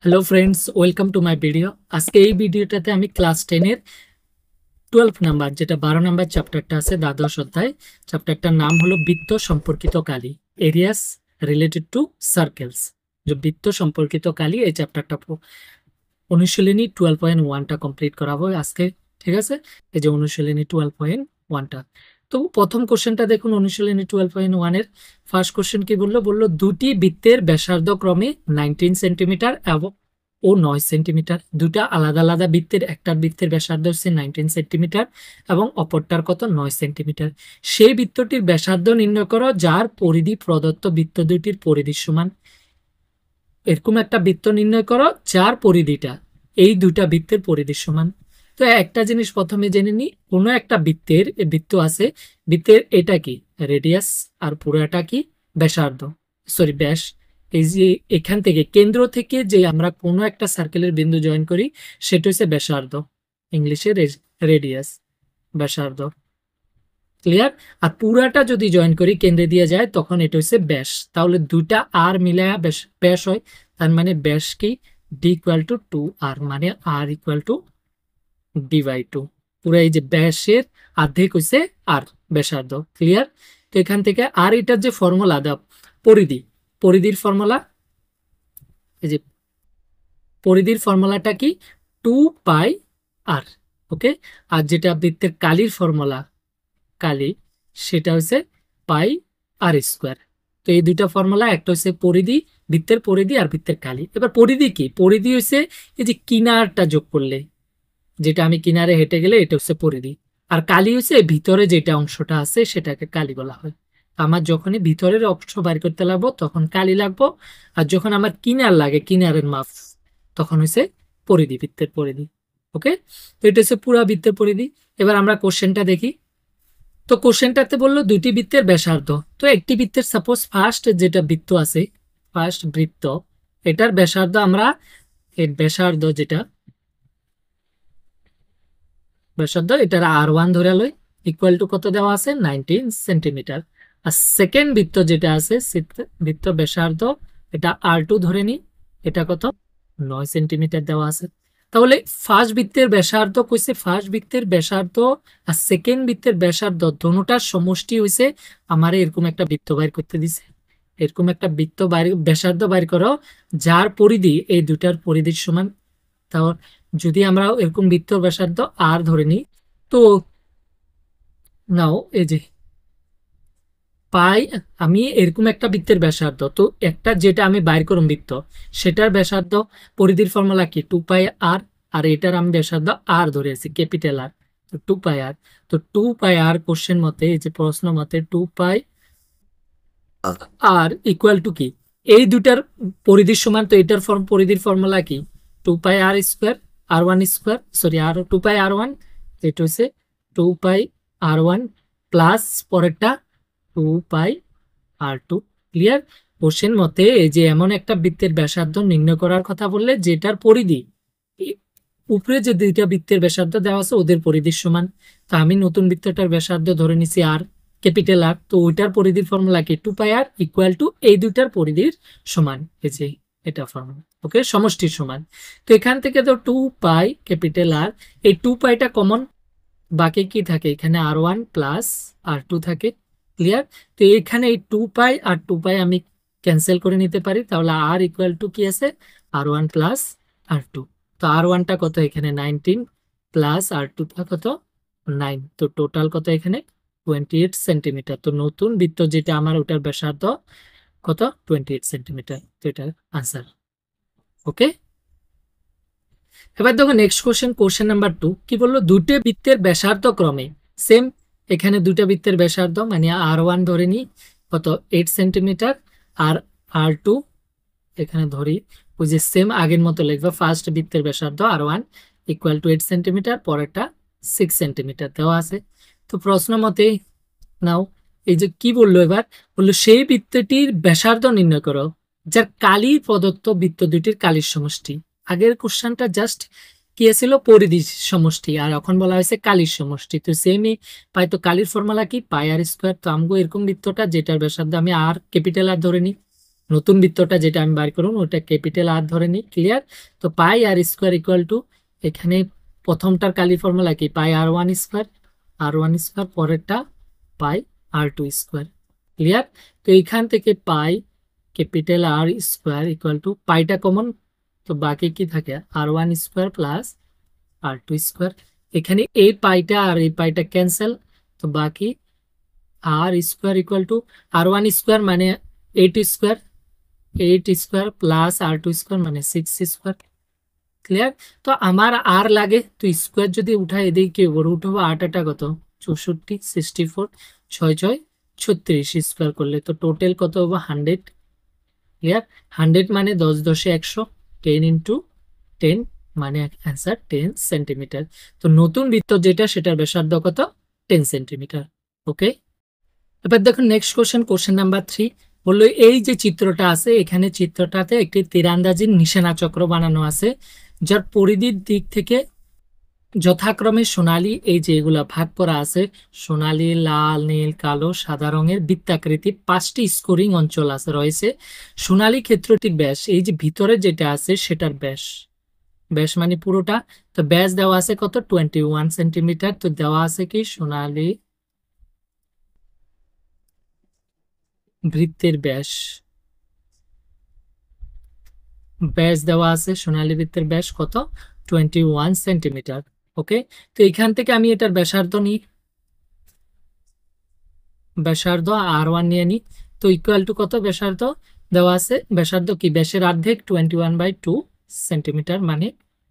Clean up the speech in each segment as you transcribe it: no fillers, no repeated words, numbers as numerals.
Hello friends, welcome to my video. আজকে এই ভিডিওটাতে আমি ক্লাস 10 এর 12 নাম্বার, যেটা 12 নাম্বার চ্যাপ্টারটা আছে, দ্বাদশ অধ্যায়। চ্যাপ্টারটার নাম হলো বৃত্ত সম্পর্কিত কালি, এরিয়াস রিলেটেড টু সার্কেলস। যে বৃত্ত সম্পর্কিত কালি, এই চ্যাপ্টারটা অনুশীলনী 12.1টা কমপ্লিট করাবো আজকে। ঠিক আছে, এই যে অনুশীলনী 12.1টা। তো প্রথম কোশ্চেনটা দেখুন, অনুশীলনী 12.1 এর ফার্স্ট কোশ্চেন কি বললো? বললো দুটি বৃত্তের ব্যাসার্ধ ক্রমে 19 সেন্টিমিটার এবং 9 সেন্টিমিটার। দুটা আলাদা আলাদা বৃত্তের, একটার বৃত্তের ব্যাসার্ধ হচ্ছে 19 সেন্টিমিটার এবং অপরটার কত? 9 সেন্টিমিটার। সেই বৃত্তটির ব্যাসার্ধ নির্ণয় করো যার পরিধি প্রদত্ত বৃত্ত দুইটির পরিধির সমান। এরকম একটা বৃত্ত নির্ণয় করো যার পরিধিটা এই দুইটা বৃত্তের পরিধির সমান। তো একটা জিনিস প্রথমে জেনে নি, কোনো একটা বৃত্তের বৃত্ত আছে, বৃত্তের এটা কি রেডিয়াস আর পুরাটা কি ব্যাসার্ধ, সরি ব্যাস। এই যে এখান থেকে কেন্দ্র থেকে যে আমরা কোনো একটা সার্কেলের বিন্দু জয়েন করি সেটা হচ্ছে ব্যাসার্ধ, ইংলিশে রেডিয়াস, ব্যাসার্ধ। ক্লিয়ার? আর পুরাটা যদি জয়েন করি কেন্দ্রে দিয়ে যায় তখন এটা হচ্ছে ব্যাস। তাহলে দুইটা আর মিলায়া ব্যাস হয়। তার মানে ব্যাস কি? ডি ইকুয়াল টু 2r, মানে আর ইকুয়াল টু ডি বাই 2। পুরো এই যে ব্যাসের অর্ধেক হইছে আর ব্যাসার্ধ। ক্লিয়ার? তো এখান থেকে আর এটার যে ফর্মুলা দাও, পরিধি, পরিধির ফর্মুলা, এই যে পরিধির ফর্মুলাটা কি? 2πr। ওকে। আর যেটা বৃত্তের কালির ফর্মুলা, কালি, সেটা হচ্ছে পাই আর স্কোয়ার। তো এই দুইটা ফর্মুলা, একটা হচ্ছে পরিধি, বৃত্তের পরিধি, আর বৃত্তের কালি। এবার পরিধি কি? পরিধি হচ্ছে এই যে কিনারটা যোগ করলে, যেটা আমি কিনারে হেঁটে গেলে এটা হচ্ছে পরিধি। আর কালি হচ্ছে ভিতরে যেটা অংশটা আছে সেটাকে কালি বলা হয়। আমার যখনই ভিতরের অংশ বাইর করতে লাগবো তখন কালি লাগবো, আর যখন আমার কিনার লাগে, কিনারের মাপ, তখন হচ্ছে পরিধি, বৃত্তের পরিধি। ওকে। তো এটা হচ্ছে পুরা বৃত্তের পরিধি। এবার আমরা কোশ্চেনটা দেখি। তো কোশ্চেনটাতে বললো দুটি বৃত্তের ব্যাসার্ধ। তো একটি বৃত্তের সাপোজ ফার্স্ট যেটা বৃত্ত আছে, ফার্স্ট বৃত্ত, এটার ব্যাসার্ধ আমরা, এর ব্যাসার্ধ যেটা ব্যাসার্ধ এটার r1 ধরে লই, ইকুয়াল টু কত দেওয়া আছে? 19 সেন্টিমিটার। আর সেকেন্ড বৃত্ত যেটা আছে, বৃত্ত ব্যাসার্ধ, এটা r2 ধরে নি, এটা কত? 9 সেন্টিমিটার দেওয়া আছে। তাহলে ফার্স্ট বৃত্তের ব্যাসার্ধ কইছে, ফার্স্ট বৃত্তের ব্যাসার্ধ আর সেকেন্ড বৃত্তের ব্যাসার্ধ দোনোটার সমষ্টি হইছে আমার এরকম একটা বৃত্ত বাইর করতে দিছে। এরকম একটা বৃত্ত বাইর, ব্যাসার্ধ বাইর করো যার পরিধি এই দুটার পরিধির সমান। তাও যদি আমরা এরকম বৃত্তর ব্যাসার্ধ আর ধরে নিই, তো নাও এই যে পাই, আমি এরকম একটা বৃত্তের ব্যাসার্ধ, তো একটা যেটা আমি বাইর করুম বৃত্ত, সেটার ব্যাসার্ধ, পরিধির ফর্মুলা কি? 2πr। আর এটার আমি ব্যাসার্ধ আর ধরে আছি, ক্যাপিটাল আর, তো 2πr। তো 2πr কোশ্চেন মতে, এই যে প্রশ্ন মতে 2πr ইকুয়াল টু কি? এই দুটার পরিধির সমান। তো এটার পরিধির ফর্মুলা কি? 2πr square, r1 square, sorry আর 2πr1, এটা হচ্ছে 2πr1 প্লাস পরেরটা 2πr2। ক্লিয়ার? কোশ্চেন মতে এই যে এমন একটা বৃত্তের ব্যাসার্ধ নির্ণয় করার কথা বললে যেটার পরিধি উপরে যে দুইটা বৃত্তের ব্যাসার্ধ দেওয়া আছে ওদের পরিধির সমান। তো আমি নতুন বৃত্তটার ব্যাসার্ধ ধরে নিছি আর, ক্যাপিটাল আর, তো ওইটার পরিধির ফর্মুলা কি? 2πr ইকুয়াল টু এই দুইটার পরিধির সমান, এই যে এটা ফর্মুলা। ওকে, সমষ্টির সমান। তো এখান থেকে তো 2π ক্যাপিটাল আর, এই 2πটা কমন, বাকি কি থাকে? এখানে r1 প্লাস r2 থাকে। ক্লিয়ার? তো এখানে এই 2π আর 2π আমি ক্যান্সেল করে নিতে পারি, তাহলে আর ইকুয়াল টু কি আছে? r1 plus r2। তো r1টা কত? এখানে 19 প্লাস r2টা কত? 9। তো টোটাল কত এখানে? 28 সেন্টিমিটার। তো নতুন বৃত্ত যেটা আমার, ওটার ব্যাসার্ধ কত? 28 সেন্টিমিটার। তো এটার আনসার। ওকে। এবার দেখো নেক্সট কোশ্চেন, কোশ্চেন নাম্বার 2 কি বললো? দুটো বৃত্তের ব্যাসার্ধ ক্রমে সেম। এখানে দুটো বৃত্তের ব্যাসার্ধ, মানে r1 ধরে নি কত? 8 সেন্টিমিটার, আর r2 এখানে ধরি ওই যে সেম আগের মতো লিখবো। ফার্স্ট বৃত্তের ব্যাসার্ধ r1 ইকুয়াল টু 8 সেন্টিমিটার, পরেরটা 6 সেন্টিমিটার দেওয়া আছে। তো প্রশ্ন মতে নাও, এই যে কি বললো এবার? বললো সেই বৃত্তটির ব্যাসার্ধ নির্ণয় করো যার কালি প্রদত্ত বৃত্ত দুটির কালির সমষ্টি। আগের কোশ্চেনটা জাস্ট কি ছিল? পরিধি সমষ্টি, আর এখন বলা হয়েছে কালির সমষ্টি। তো সেমই পাই। তো কালির ফর্মুলা কি? পাই আর স্কোয়ার। তো আমগো এরকম বৃত্তটা যেটার ব্যাসার্ধ আমি আর, ক্যাপিটাল আর ধরে নিই, নতুন বৃত্তটা যেটা আমি বার করুন ওটা ক্যাপিটাল আর ধরে নিই। ক্লিয়ার? তো পাই আর স্কোয়ার ইকুয়াল টু, এখানে প্রথমটার কালি ফর্মুলা কি, পাই আর1 স্কোয়ার, আর1 স্কোয়ার, পরেরটা পাই আর2 স্কোয়ার। ক্লিয়ার? তো এইখান থেকে pi capital R square equal to, পাইটা কমন, তো বাকি কি থাকে, আর1 স্কোয়ার প্লাস আর2 স্কোয়ার। এখানে এই পাইটা আর এই পাইটা ক্যান্সেল, তো বাকি আর স্কোয়ার ইকুয়াল টু, আর1 স্কোয়ার মানে 8 স্কোয়ার, 8 স্কোয়ার প্লাস আর2 স্কোয়ার মানে 6 স্কোয়ার। ক্লিয়ার? তো আমার আর লাগে, তো স্কোয়ার যদি উঠায় এদিকে উপরে উঠাবো, 8 কত 64, 64, 6 6 36 স্কোয়ার করলে তো টোটাল কত হবো 100। ক্লিয়ার? 100 মানে 10 10 100, 10 ইন্টু 10 মানে অ্যান্সার 10 সেন্টিমিটার। তো নতুন বৃত্ত যেটা সেটার ব্যাসার্ধ কত, 10 সেন্টিমিটার। ওকে, এবার দেখুন নেক্সট কোশ্চেন, কোশ্চেন নাম্বার 3 বললো এই যে চিত্রটা আছে, এখানে চিত্রটাতে একটি তীরন্দাজির নিশানা চক্র বানানো আছে, যার পরিধির দিক থেকে যথাক্রমে সোনালী, এই যে এগুলা ভাগ করা আছে, সোনালী, লাল, নীল, কালো, সাদা রঙের বৃত্তাকৃতি 5টি স্কোরিং অঞ্চল আছে রয়েছে। সোনালী ক্ষেত্রটির ব্যাস, এই যে ভিতরে যেটা আছে সেটার ব্যাস, ব্যাস মানে পুরোটা, তো ব্যাস দেওয়া আছে কত 21 সেন্টিমিটার। তো দেওয়া আছে কি সোনালী বৃত্তের ব্যাস, ব্যাস দেওয়া আছে সোনালী বৃত্তের ব্যাস কত 21 সেন্টিমিটার। ওকে, তো এখান থেকে আমি এটার ব্যাসার্ধ নিই, ব্যাসার্ধ আর1 নিয়ে নিই। তো ইকুয়াল টু কত, ব্যাসার্ধ দেওয়া আছে, ব্যাসার্ধ কি ব্যাসের অর্ধেক 21/2 সেন্টিমিটার মানে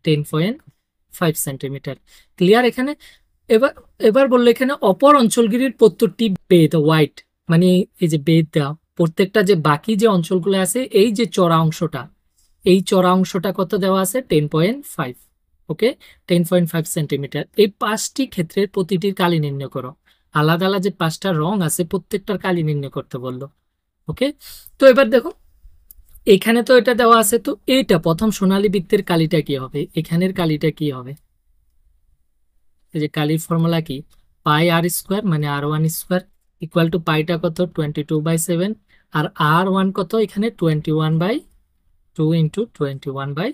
10.5 সেন্টিমিটার। ক্লিয়ার? এখানে এবার এবার বললো এখানে অপর অঞ্চলগুলির প্রত্যেকটি বেদ হোয়াইট, মানে এই যে বেদ দেওয়া, প্রত্যেকটা যে বাকি যে অঞ্চলগুলো আছে, এই যে চড়া অংশটা, এই চড়া অংশটা কত দেওয়া আছে 10.5। ওকে, 10.5 সেন্টিমিটার। এই 5টি ক্ষেত্রের প্রতিটির কালি নির্ণয় করো। আলাদা আলাদা যে 5টা রং আছে প্রত্যেকটার কালি নির্ণয় করতে বললো। ওকে, তো এবার দেখো এখানে তো এটা দেওয়া আছে, তো এইটা প্রথম সোনালী বৃত্তের কালিটা কি হবে, এখানের কালিটা কি হবে, এই যে কালির ফর্মুলা কি, পাই আর স্কোয়ার মানে আর1 স্কোয়ার ইকুয়াল টু পাইটা কত 22/7, আর আর1 কত এখানে 21/2 ইন্টু 21/2।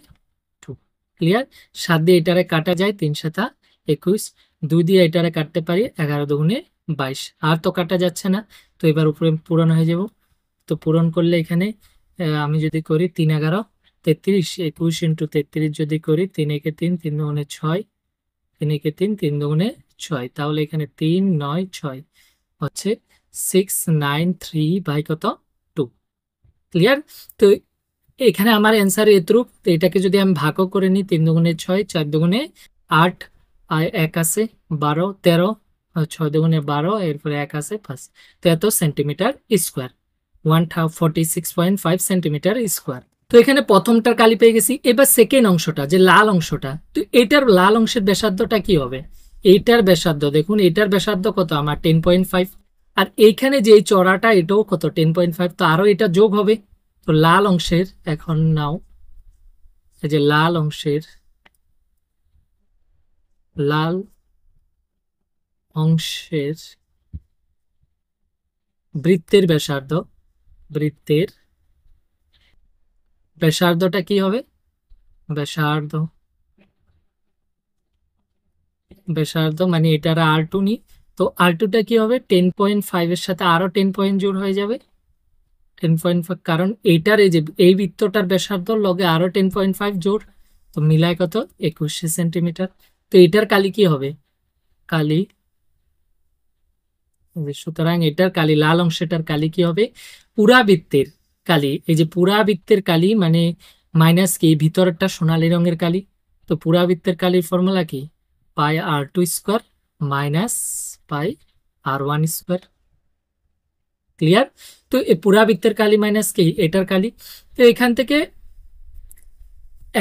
ক্লিয়ার? 7 দিয়ে এটারে কাটা যায়, 3 7 21, 2 দিয়ে এটারে কাটতে পারি, 11 দুগুণে 22, আর তো কাটা যাচ্ছে না, তো এবার উপরে পূরণ হয়ে যাব। তো পূরণ করলে এখানে আমি যদি করি 3 11 33, 21 ইন্টু 33 যদি করি, 3 একে 3, 3 দুগুণে 6, 3 একে 3, 3 দুগুণে 6, তাহলে এখানে 3 9 6 হচ্ছে 693 বাই কত 2। ক্লিয়ার? তো এখানে আমার অ্যান্সার এতরূপ। তো এটাকে যদি আমি ভাগও করে নিই, 3 দুগুণে 6, 4 দুগুণে 8, আর 1 আছে 12 13, 6 দুগুণে 12, এরপরে 1 আছে 5, তো এত সেন্টিমিটার স্কোয়ার, 146.5 সেন্টিমিটার স্কোয়ার। তো এখানে প্রথমটার কালি পেয়ে গেছি। এবার সেকেন্ড অংশটা যে লাল অংশটা, তো এটার লাল অংশের ব্যাসার্ধটা কি হবে, এইটার ব্যাসার্ধ দেখুন, এটার ব্যাসার্ধ কত আমার 10.5, আর এইখানে যে চড়াটা এটাও কত 10.5, তো আরো এটা যোগ হবে। তো লাল অংশের এখন নাও, এই যে লাল অংশের বৃত্তের ব্যাসার্ধটা কি হবে, ব্যাসার্ধ মানে এটার আর2 নি, তো আর2টা কি হবে 10.5 এর সাথে আরো 10 পয়েন্ট জোড় হয়ে যাবে, 10.5, কারণ এইটার এই যে এই বৃত্তটার ব্যাসার্ধ লগে আরো 10.5 জোড়, তো মিলায় কত 21 সেন্টিমিটার। তো এটার কালি কি হবে, কালি, সুতরাং এটার কালি লাল অংশটার কালি কি হবে, পুরা বৃত্তের কালি, এই যে পুরা বৃত্তের কালি মানে মাইনাস কি ভিতরটা সোনালী রঙের কালি, তো পুরা বৃত্তের কালির ফর্মুলা কি, পাই আর2 স্কোয়ার মাইনাস পাই আর1 স্কোয়ার। ক্লিয়ার? তো এই পুরা বৃত্তের কালি মাইনাস কি এটার কালি। তো এখান থেকে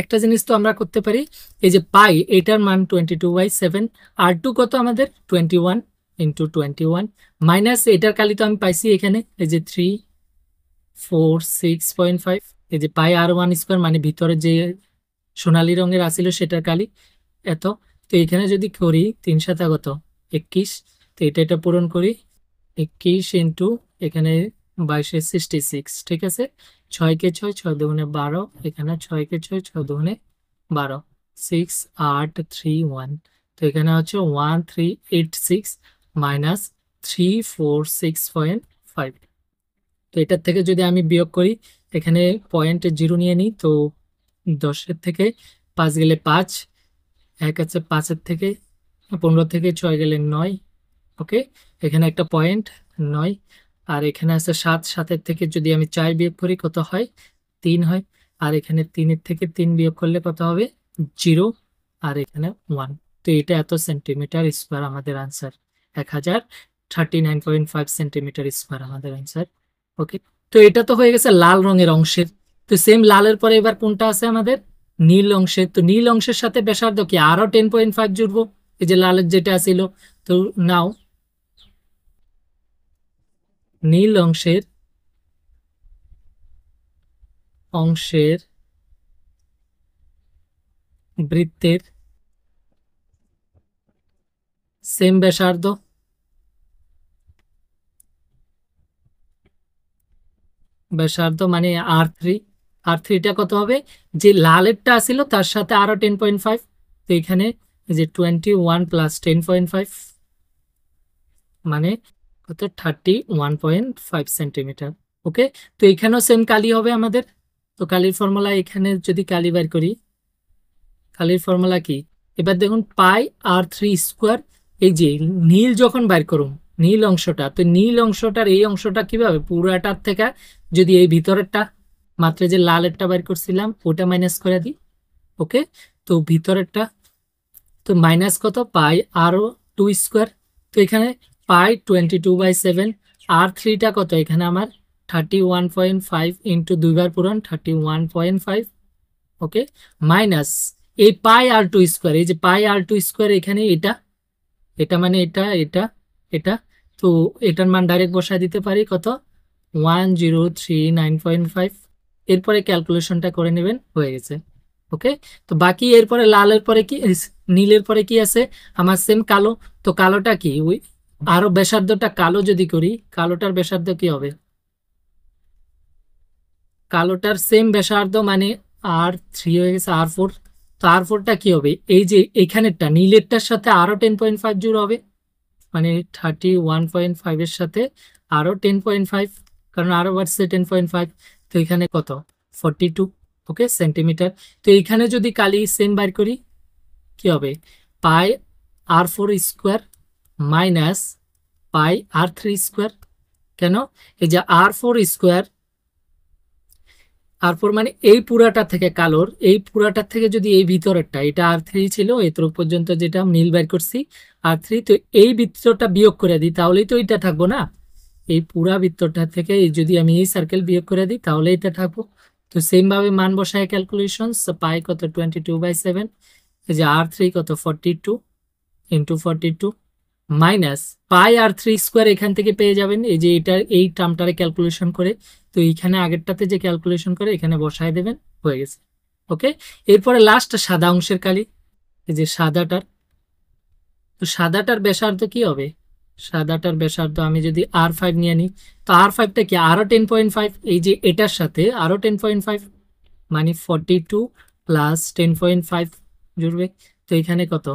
একটা জিনিস তো আমরা করতে পারি, এই যে পাই এটার মান 22/7, আর2 কত আমাদের 21 ইন্টু 21 মাইনাস এটার কালি তো আমি পাইছি এখানে, এই যে 346.5, এই যে পাই আর1 স্কোয়ার মানে ভিতরে যে সোনালী রঙের আসিল সেটার কালি এত। তো এখানে যদি করি 3 7 কত 21, তো এটা পূরণ করি 21 ইন্টু এখানে 22 66, ঠিক আছে। 6 কে 6, 6 দুগুণে 12, এখানে 6 কে 6, 6 দুগুণে 12, 6 8 3 1, তো এখানে হচ্ছে 1386 মাইনাস 3465। তো এটার থেকে যদি আমি বিয়োগ করি, এখানে পয়েন্ট 0 নিয়ে নিই, তো 10-এর থেকে 5 গেলে 5, 1 আছে 5-এর থেকে, 15 থেকে 6 গেলে 9, ওকে, এখানে একটা পয়েন্ট 9, আর এখানে আছে 7, 7-এর থেকে যদি আমি 4 বিয়োগ করি কত হয়, 3 হয়, আর এখানে 3-এর থেকে 3 বিয়োগ করলে কত হবে, 0, আর এখানে 1। তো এটা এত সেন্টিমিটার স্কোয়ার আমাদের আনসার, 1039.5 সেন্টিমিটার স্কোয়ার আমাদের আনসার। ওকে, তো এটা তো হয়ে গেছে লাল রঙের অংশের। তো সেম লালের পরে এবার কোনটা আছে আমাদের, নীল অংশের। তো নীল অংশের সাথে ব্যাসার্ধ কি আরো 10.5 জুড়বো, এই যে লালের যেটা ছিল। তো নাও নীল অংশের বৃত্তের সেম ব্যাসার্ধ, মানে আর থ্রিটা কত হবে, যে লালেরটা ছিল তার সাথে আরো 10.5, তো এখানে যে 21 প্লাস 10.5 মানে কত, 31.5 সেন্টিমিটার। ওকে, তো এখানেও সেম কালি হবে আমাদের। তো কালির ফর্মুলা, এখানে যদি কালি বের করি, কালির ফর্মুলা কি, এবার দেখুন পাই আর 3 স্কোয়ার, এই যে নীল যখন বাইর করুন নীল অংশটা, তো নীল অংশটার এই অংশটা কিভাবে, পুরাটার থেকে যদি এই ভিতরেরটা মাত্র যে লালেরটা বাইর করছিলাম ওটা মাইনাস করে দিই, ওকে, তো ভিতরেরটা, তো মাইনাস কত, পাই আরও 2 স্কোয়ার, তো এখানে পাই 22/7, আর থ্রিটা কত এখানে আমার 31.5 ইন্টু 2 বার পূরণ 31.5, ওকে, মাইনাস এই পাই আর 2 স্কোয়ার, এই যে পাই আর 2 স্কোয়ার এখানে এটা, মানে এটা এটা এটা, তো এটার মান ডাইরেক্ট বসায় দিতে পারি কত, 1039.5। এরপরে ক্যালকুলেশনটা করে নেবেন, হয়ে গেছে। ওকে, তো বাকি এরপরে লালের পরে কি, নীলের পরে কি আছে আমার, সেম কালো। তো কালোটা কি, ওই আরো ব্যাসার্ধটা কালো যদি করি, কালোটার ব্যাসার্ধ কি হবে, কালোটার সেম ব্যাসার্ধ মানে আর 3 হয়ে গেছে আর 4। তো আর 4টা কি হবে, এই যে এখানেরটা নীলেরটার সাথে আরো 10.5 জুড়ে হবে, মানে 31.5 এর সাথে আরো 10.5, কারণ আরো বাড়ছে 10.5, তো এখানে কত, 42, ওকে, সেন্টিমিটার। তো এইখানে যদি কালি সেম বার করি কি হবে, পাই আর 4 স্কোয়ার মাইনাস পাই আর 3 স্কোয়ার, কেন, এই যে আর 4 স্কোয়ার, আর 4 মানে এই পুরাটা থেকে কালোর, এই পুরাটার থেকে যদি এই ভিতরেরটা, এটা আর 3 ছিল এতটুকু পর্যন্ত যেটা নীল বের করছি আর 3, তো এই বৃত্তটা বিয়োগ করে দিই তাহলেই তো এটা থাকবো না, এই পুরা বৃত্তটা থেকে যদি আমি এই সার্কেল বিয়োগ করে দিই তাহলে এটা থাকবো। তো সেম ভাবে মান বসায় ক্যালকুলেশন, পাই কত 22/7, এই যে আর 3 কত 42 ইন্টু 42 মাইনাস পাই আর 3 স্কোয়ার, এখান থেকে পেয়ে যাবেন এই যে এটা এই টার্মটারে ক্যালকুলেশন করে, তো এইখানে আগেরটাতে যে ক্যালকুলেশন করে এখানে বসায় দেবেন, হয়ে গেছে। ওকে, এরপরে লাস্ট সাদা অংশের কালি, এই যে সাদাটার, তো সাদাটার ব্যাসার্ধ কি হবে, সাদাটার ব্যাসার্ধ আমি যদি আর 5 নিয়ে নিই, তো আর 5টা কি আরো 10.5, এই যে এটার সাথে আরো 10.5 মানে 42 প্লাস 10.5 জুড়বে, তো এখানে কত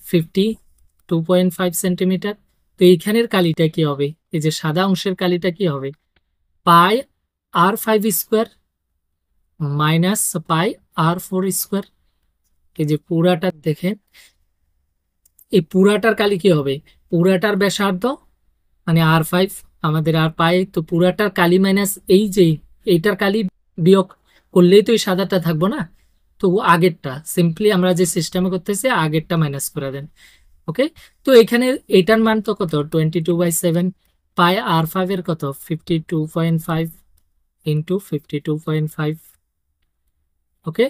52.5 সেন্টিমিটার। তো এইখানের কালিটা কি হবে, এই যে সাদা অংশের কালিটা কি হবে, পাই আর 5 স্কোয়ার মাইনাস পাই আর 4 স্কোয়ার, এই যে পুরাটা দেখেন, এই পুরাটার কালি কি হবে, পুরাটার ব্যাসার্ধ মানে আর 5, আমাদের আর পাই, তো পুরাটার কালি মাইনাস এই যে এইটার কালি বিয়োগ করলেই তো এই সাদাটা থাকবো না, তো আগেরটা সিম্পলি আমরা যে সিস্টেমে করতেছি আগেরটা মাইনাস করে দেন। ওকে, তো এখানে এটার মান তো কত 22/7, পাই আর 5 এর কত 52.5 ইন্টু 52.5, ওকে,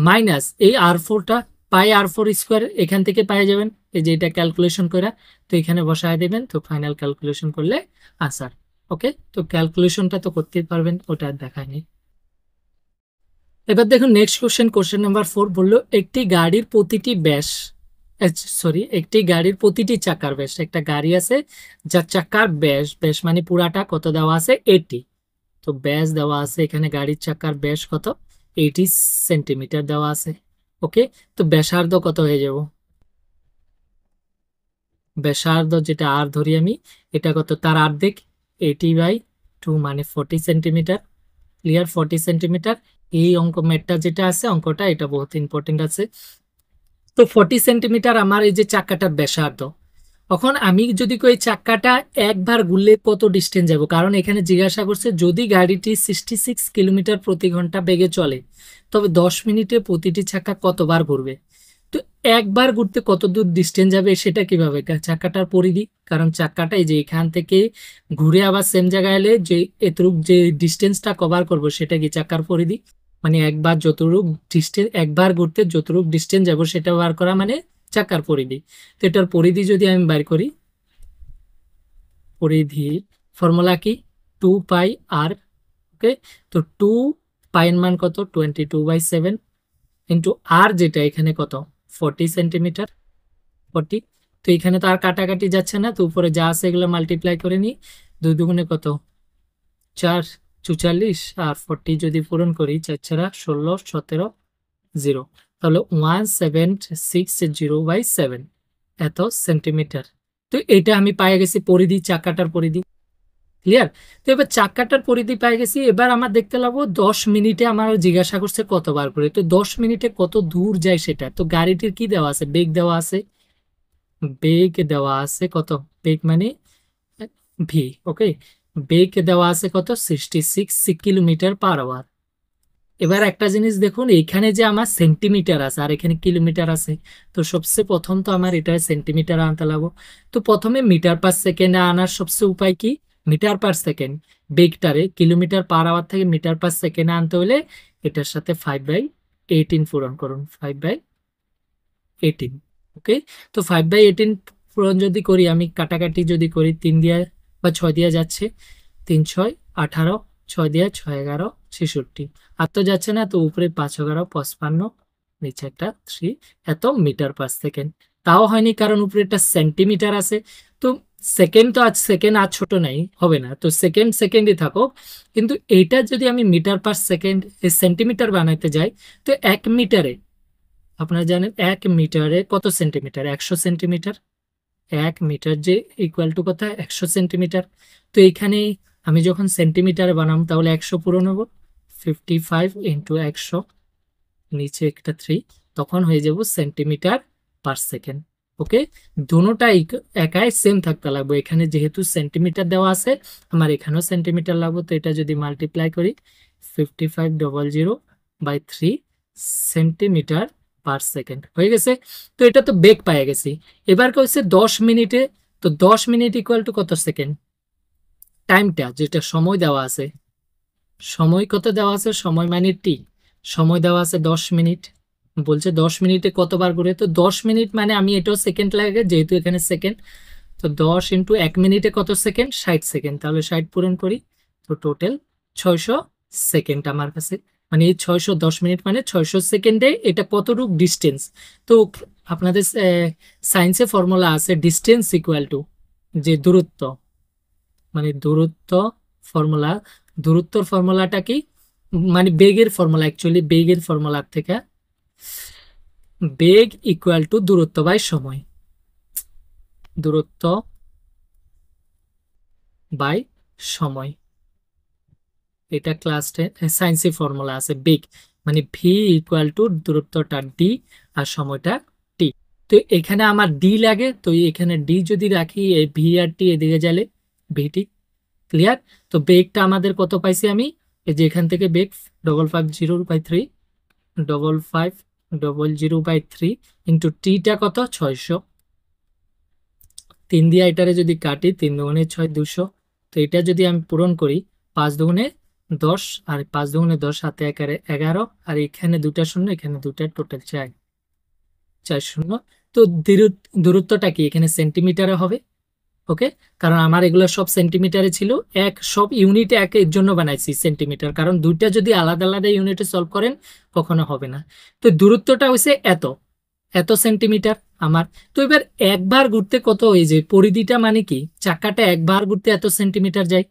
মাইনাস এই আর 4টা, পাই আর 4 স্কোয়ার এখান থেকে পাই যাবেন, এই যে এটা ক্যালকুলেশন করে, তো এখানে বসায় দেবেন, তো ফাইনাল ক্যালকুলেশন করলে আনসার। ওকে, তো ক্যালকুলেশনটা তো করতেই পারবেন, ওটা আর দেখায়নি। এবার দেখুন নেক্সট কোশ্চেন নাম্বার 4 বললো একটি গাড়ির প্রতিটি ব্যাস, একটি গাড়ির প্রতিটি চাকার ব্যাস, একটা গাড়ি আছে যার চাকার ব্যাস মানে পুরাটা কত দেওয়া আছে 80, তো ব্যাস দেওয়া আছে, এখানে গাড়ির চাকার ব্যাস কত, 80 সেন্টিমিটার দেওয়া আছে। ওকে, তো ব্যাসার্ধ কত হয়ে যাব, ব্যাসার্ধ যেটা আর ধরি আমি, এটা কত, তার অর্ধেক, 80/2 মানে 40 সেন্টিমিটার। Clear, 40 centimetre. এই অঙ্ক ম্যাথটা যেটা আছে, অঙ্কটা এটা বহুত ইম্পর্টেন্ট আছে। তো 40 সেন্টিমিটার আমার এই যে চাকাটার ব্যাসার্ধ। এখন আমি যদি কই চাকাটা একবার ঘুরলে কত ডিস্টেন্স যাব, কারণ এখানে জিজ্ঞাসা করছে যদি গাড়িটি 66 কিলোমিটার প্রতি ঘন্টা বেগে চলে তবে 10 মিনিটে প্রতিটি চাকা কতবার ঘুরবে। তো একবার ঘুরতে কত দূর ডিস্টেন্স যাবে সেটা কিভাবে, চাকাটার পরিধি, কারণ চাকাটা এই যে এখান থেকে ঘুরে আবার সেম জায়গায় এলে যে এতটুক যে ডিস্টেন্সটা কভার করব সেটা কি চাকার পরিধি, মানে একবার যতটুক ডিস্টেন্স, একবার ঘুরতে যতটুক ডিস্টেন্স যাব সেটা বার করা মানে চাকার পরিধি। তো এটার পরিধি যদি আমি বার করি, পরিধি ফর্মুলা কি, 2πr। ওকে, তো 2 পাইয়ের মান কত, 22/7 ইন্টু আর যেটা এখানে কত, 40 সেন্টিমিটার, 40। তো এখানে তো আর কাটাকাটি যাচ্ছে না, তো উপরে যা আছে এগুলো মাল্টিপ্লাই করে নিই, 2 দুগুণে কত, 4, 44, আর 40 যদি পূরণ করি 4 × 16, 17, 0, তাহলে 1760/7 এত সেন্টিমিটার। তো এটা আমি পাই গেছি পরিধি, চাকাটার পরিধি। ক্লিয়ার। তো এবার চাকাটার পরিধি পাই গেছি, এবার আমার দেখতে লাগবো 10 মিনিটে আমার জিজ্ঞাসা করছে কতবার করে, তো 10 মিনিটে কত দূর যায় সেটা। তো গাড়িটির কি দেওয়া আছে, বেগ দেওয়া আছে, বেগ দেওয়া আছে কত, বেগ মানে ভি। ওকে, বেগ দেওয়া আছে কত, 66 কিলোমিটার/আওয়ার। এবার একটা জিনিস দেখুন, এখানে যে আমার সেন্টিমিটার আছে আর এখানে কিলোমিটার আছে, তো সবচেয়ে প্রথম তো আমার এটা সেন্টিমিটার আনতে লাগবো। তো প্রথমে মিটার পার সেকেন্ডে আনার সবচেয়ে উপায় কি, মিটার পার সেকেন্ড, বেগটারে কিলোমিটার/আওয়ার থেকে মিটার পার সেকেন্ডে আনতে হলে এটার সাথে 5/18 পূরণ করুন, 5/18। ওকে, তো 5/18 পূরণ যদি করি, আমি কাটাকাটি যদি করি, 3 দিয়ে বা 6 দিয়ে যাচ্ছে, 3 × 6 = 18, 6 দিয়ে 6 × 11 = 66, আর তো যাচ্ছে না, তো উপরে 5 × 11 = 55, নিচে একটা 3, এত মিটার পার সেকেন্ড। তাও হয়নি কারণ উপরে একটা সেন্টিমিটার আছে। তো সেকেন্ড তো আজ সেকেন্ড আর ছোট নাই, হবে না, তো সেকেন্ড সেকেন্ডই থাকো। কিন্তু এইটা যদি আমি মিটার পার সেকেন্ড সেন্টিমিটার বানাইতে যাই, তো 1 মিটারে, আপনারা জানেন 1 মিটারে কত সেন্টিমিটার, 100 সেন্টিমিটার। 1 মিটার যে ইকুয়াল টু কত, 100 সেন্টিমিটার। তো এখানে আমি যখন সেন্টিমিটারে বানাম তাহলে 100 পূরণ হবো, 55 × 100, নিচে একটা 3, তখন হয়ে যাব সেন্টিমিটার পার সেকেন্ড। ওকে, দুটোটা একাই সেম থাকতে লাগবে, এখানে যেহেতু সেন্টিমিটার দেওয়া আছে আমার এখানেও সেন্টিমিটার লাগবে। তো এটা যদি মাল্টিপ্লাই করি, 5500/3 সেন্টিমিটার পার সেকেন্ড হয়ে গেছে। তো এটা তো বেগ পাই গেছি। এবার কইছে 10 মিনিটে, তো 10 মিনিট ইকুয়াল টু কত সেকেন্ড, টাইমটা যেটা সময় দেওয়া আছে, সময় কত দেওয়া আছে, সময় মানে টি, সময় দেওয়া আছে 10 মিনিট। বলছে 10 মিনিটে কতবার করে, তো 10 মিনিট মানে আমি এটাও সেকেন্ড লাগে যেহেতু এখানে সেকেন্ড, তো 10 × 1 মিনিটে কত সেকেন্ড, 60 সেকেন্ড, তাহলে 60 পূরণ করি, তো টোটাল 600 সেকেন্ড আমার কাছে। মানে এই 610 মিনিট মানে 600 সেকেন্ডে এটা কতটুকু ডিস্টেন্স। তো আপনাদের সায়েন্সে ফর্মুলা আছে ডিস্টেন্স ইকুয়াল টু, যে দূরত্ব, মানে দূরত্ব ফর্মুলা, দূরত্বর ফর্মুলাটা কি, মানে বেগের ফর্মুলা, অ্যাকচুয়ালি বেগের ফর্মুলার থেকে বেগ ইকুয়াল টু দূরত্ব বাই সময়, দূরত্ব বাই সময়, এটা ক্লাস 10 সায়েন্সে ফর্মুলা আছে। বেগ মানে ভি ইকুয়াল টু দূরত্বটা ডি আর সময়টা টি। তো এখানে আমার ডি লাগে, তো এখানে ডি যদি রাখি, এই ভি আর টি এদিকে গেলে ভিটি। ক্লিয়ার। তো বেগটা আমাদের কত পাইছি আমি, এই যে এখান থেকে বেগ 550/3, 550/3 ইন্টু টিটা কত 600, 3 দিয়ে এটারে যদি কাটি, 3 দুগুণে 6, 200। তো এটা যদি আমি পূরণ করি, 5 দুগুণে 10 আর 5 দুগুণে 10, হাতে 11, আর এখানে 2টা শূন্য, এখানে 2টা, টোটাল 4 শূন্য। তো দূরত্বটা কি এখানে সেন্টিমিটারে হবে। ওকে, কারণ আমার এগুলো সব সেন্টিমিটারে ছিল, সব ইউনিটে একের জন্য বানাইছি সেন্টিমিটার, কারণ দুইটা যদি আলাদা আলাদা ইউনিটে সলভ করেন কখনো হবে না। তো দূরত্বটা হয়েছে এত, এত সেন্টিমিটার আমার। তো এবার একবার ঘুরতে কত হয়ে যায়, পরিধিটা মানে কি, চাকাটা একবার ঘুরতে এত সেন্টিমিটার যায়।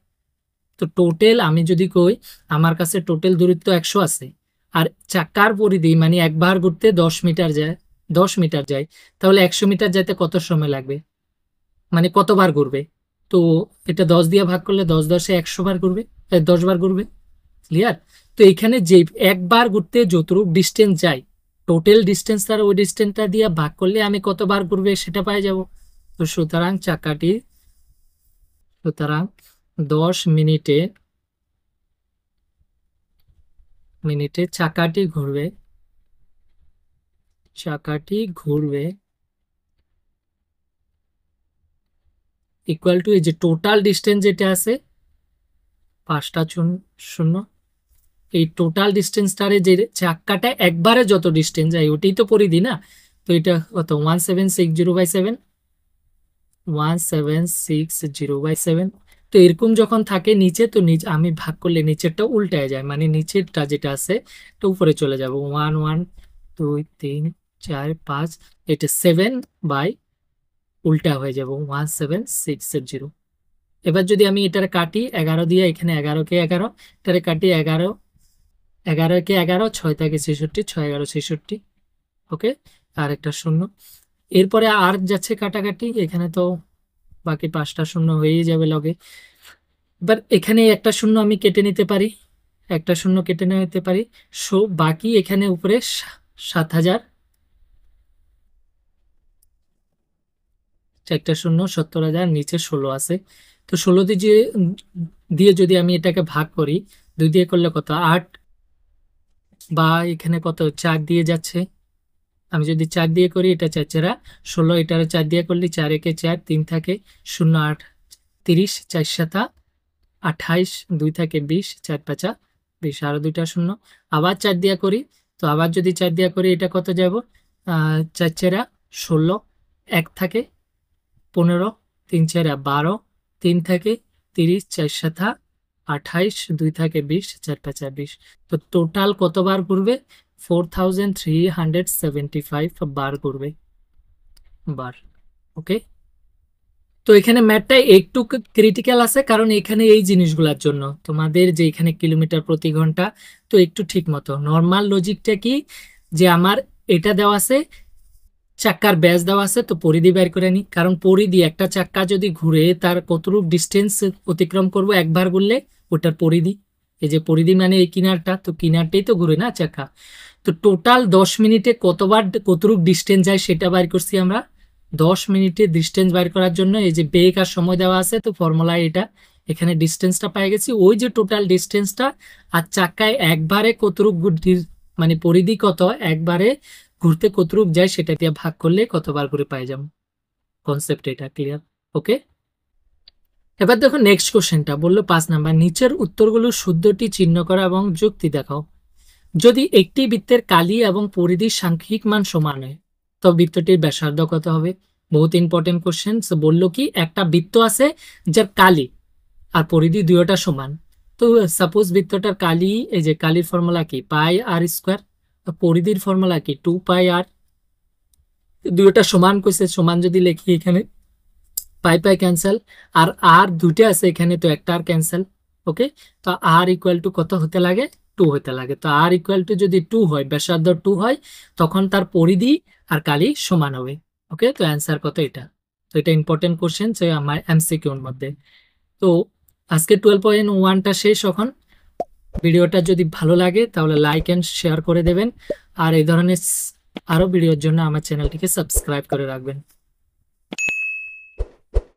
তো টোটাল আমি যদি কই আমার কাছে টোটাল দূরত্ব 100 আছে, আর চাকার পরিধি মানে একবার ঘুরতে 10 মিটার যায়, 10 মিটার যায়, তাহলে 100 মিটার যেতে কত সময় লাগবে, মানে কতবার ঘুরবে। তো এটা 10 দিয়ে ভাগ করলে 10 10 100 বার ঘুরবে, 10 বার ঘুরবে। ক্লিয়ার? তো এখানে যে একবার ঘুরতে যতটুকু ডিস্টেন্স যায়, টোটাল ডিস্টেন্স তার ওই ডিস্টেন্সটা দিয়ে ভাগ করলে আমি কতবার ঘুরবে সেটা পাই যাব। তো সুতরাং 10 মিনিটে চাকাটি ঘুরবে ইকুয়াল টু এই যে টোটাল ডিস্টেন্স যেটা আছে 5টা শূন্য, এই টোটাল ডিস্টেন্সটারে যে চাক্কাটা একবারে যত ডিস্টেন্স যায় ওটাই তো পরিধি না। তো এটা কত 1760/7, 1760/7। তো এরকম যখন থাকে নিচে, তো নিচে আমি ভাগ করলে নিচেরটা উল্টায় যায়, মানে নিচেরটা যেটা আছে তো উপরে চলে যাব 1 1 2 3 4 5, এটা 7 বাই উল্টা হয়ে যাব 1760। এবার যদি আমি এটার কাটি 11 দিয়ে, এখানে 11 কে 11, এটারে কাটি 11 11 কে 11, 6 থাকে 66, 6 11 66। ওকে, আর একটা শূন্য, এরপরে আর যাচ্ছে কাটাকাটি, এখানে তো বাকি 5টা শূন্য হয়েই যাবে লগে। এবার এখানে একটা শূন্য আমি কেটে নিতে পারি, একটা শূন্য কেটে নিতে পারি। বাকি এখানে উপরে 7000, 4টা শূন্য 70,000, নিচে 16 আছে। তো 16 দিয়ে যদি আমি এটাকে ভাগ করি, 2 দিয়ে করলে কত 8, বা এখানে কত 4 দিয়ে যাচ্ছে, আমি যদি 4 দিয়ে করি এটা 4 4 16, এটারে 4 দিয়ে করলে 4 একে 4, 3 থাকে 0 8 30, 4 7 28, 2 থাকে 20, 4 5 20, আরো 2টা শূন্য। আবার 4 দিয়া করি, তো আবার যদি 4 দিয়া করি এটা কত যাব, 4 4 16, 1 থাকে 15, 3 4 12, 3 থাকে 30, 4 7 28, 2 থাকে 20, 4 5 20। তো টোটাল কতবার ঘুরবে, 4375 বার ঘুরবে বার। ওকে, তো এখানে ম্যাথটা একটু ক্রিটিক্যাল আছে, কারণ এখানে এই জিনিসগুলোর জন্য তোমাদের যে এখানে কিলোমিটার প্রতি ঘন্টা, তো একটু ঠিক মতো নর্মাল লজিকটা কি, যে আমার এটা দেওয়া আছে, চাক্কার ব্যাস দেওয়া আছে, তো পরিধি বের করে নি, কারণ পরিধি একটা চাক্কা যদি ঘুরে তার কতটুকু ডিস্টেন্স অতিক্রম করব একবার ঘুরলে ওটার পরিধি। এই যে পরিধি মানে এই কিনারটা, তো কিনারটাই তো ঘুরে না চাক্কা। তো টোটাল 10 মিনিটে কতবার কতটুকু ডিস্টেন্স যায় সেটা বাইর করছি আমরা। 10 মিনিটে ডিস্টেন্স বাইর করার জন্য এই যে বেগ আর সময় দেওয়া আছে, তো ফর্মুলা এটা, এখানে ডিস্টেন্সটা পাই গেছি, ওই যে টোটাল ডিস্টেন্সটা আর চাক্কায় একবারে কতটুকু মানে পরিধি কত একবারে ঘুরতে কতটুক যায় সেটা দিয়ে ভাগ করলে কতবার ঘুরে পাই যাবো। কনসেপ্ট এটা ক্লিয়ার? ওকে, এবার দেখো নেক্সট কোশ্চেনটা বললো 5 নাম্বার, নিচের উত্তরগুলো শুদ্ধটি চিহ্ন করা এবং যুক্তি দেখাও। যদি একটি বৃত্তের কালি এবং পরিধির সাংখ্যিক মান সমান হয়, তো বৃত্তটির ব্যাসার্ধ কত হবে। বহুত ইম্পর্টেন্ট কোশ্চেন। বললো কি একটা বৃত্ত আছে যার কালি আর পরিধি দুইটা সমান। তো সাপোজ বৃত্তটার কালি, এই যে কালির ফর্মুলা কি পাই আর স্কোয়ার, পরিধির ফর্মুলা কি 2 পাই আর, দুইটা সমান কইছে, সমান যদি লিখি এখানে পাই পাই ক্যান্সেল, আর আর দুইটা আছে এখানে, তো একটা আর ক্যান্সেল। ওকে, তো আর ইকুয়াল টু কত হতে লাগে, 2 হতে লাগে। তো আর ইকুয়াল টু যদি 2 হয়, ব্যাসার্ধ 2 হয়, তখন তার পরিধি আর কালি সমান হবে। ওকে, তো অ্যান্সার কত এটা। তো এটা ইম্পর্টেন্ট কোশ্চেন আমার এমসিকিউর মধ্যে। তো আজকে 12.1টা শেষ। এখন ভিডিওটা যদি ভালো লাগে তাহলে লাইক এন্ড শেয়ার করে দেবেন, আর এই ধরনের আরো ভিডিওর জন্য আমার চ্যানেলটিকে সাবস্ক্রাইব করে রাখবেন।